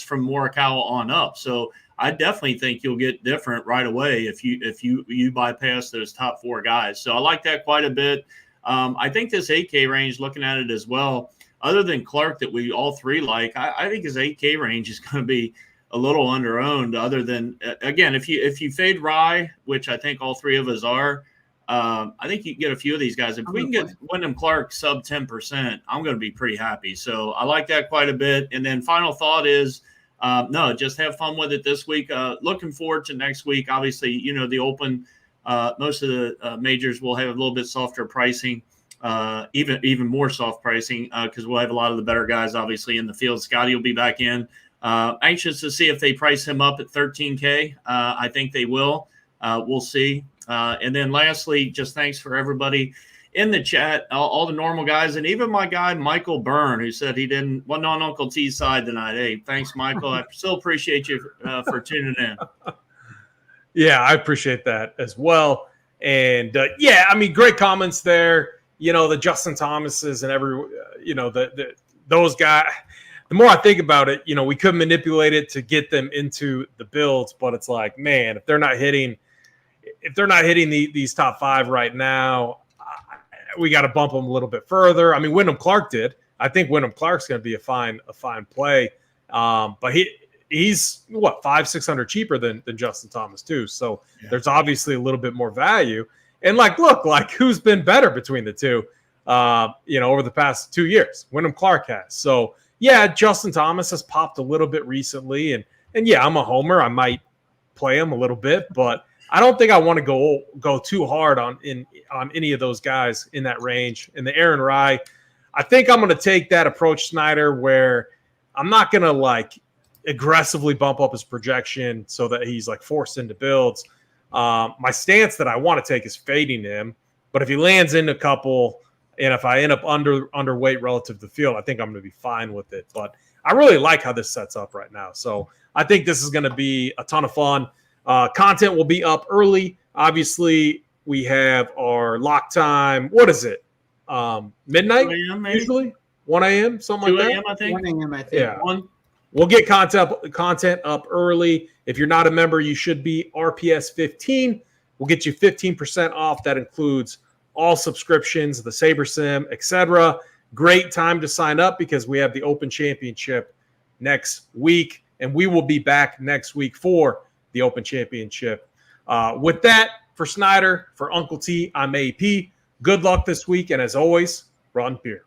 from Morikawa on up. So I definitely think you'll get different right away if you bypass those top 4 guys. So I like that quite a bit. I think this 8K range, looking at it as well, other than Clark that we all 3 like, I think his 8K range is going to be a little under-owned. Other than again, if you fade Rye, which I think all 3 of us are, I think you can get a few of these guys. If we can get Wyndham Clark sub 10%, I'm going to be pretty happy. So I like that quite a bit. And then final thought is, no, just have fun with it this week. Looking forward to next week. Obviously, the Open, most of the majors will have a little bit softer pricing, even more soft pricing because we'll have a lot of the better guys obviously in the field. Scotty will be back in. Anxious to see if they price him up at 13K. I think they will. We'll see. And then lastly, just thanks for everybody in the chat, all the normal guys, and even my guy, Michael Byrne, who said he wasn't on Uncle T's side tonight. Hey, thanks, Michael. I still appreciate you for tuning in. Yeah, I appreciate that as well. And yeah, I mean, great comments there. The Justin Thomases and those guys. The more I think about it, we could manipulate it to get them into the builds, but it's like, man, if they're not hitting these top 5 right now, we got to bump them a little bit further. I mean, Wyndham Clark did. I think Wyndham Clark's going to be a fine play, but he's what, 500-600 cheaper than Justin Thomas too. So yeah, there's obviously a little bit more value. And look, who's been better between the two? Over the past 2 years, Wyndham Clark has. So yeah, Justin Thomas has popped a little bit recently, and yeah, I'm a homer. I might play him a little bit, but I don't think I want to go too hard on any of those guys in that range. In the Aaron Rye, I think I'm going to take that approach, Snyder, where I'm not going to aggressively bump up his projection so that he's forced into builds. My stance that I want to take is fading him, but if he lands in a couple, and if I end up underweight relative to the field, I think I'm going to be fine with it. But I really like how this sets up right now. So I think this is going to be a ton of fun. Content will be up early. Obviously, we have our lock time. What is it? Midnight? 2 a.m. maybe? Usually? 1 a.m., something like that? 2 a.m., I think. 1 a.m., I think. Yeah. 1. We'll get content up early. If you're not a member, you should be RPS 15. We'll get you 15% off. That includes all subscriptions, the SaberSim, etc. Great time to sign up because we have the Open Championship next week, and we will be back next week for the Open Championship. With that, for Snyder, for Uncle T, I'm AP. Good luck this week, and as always, run beer.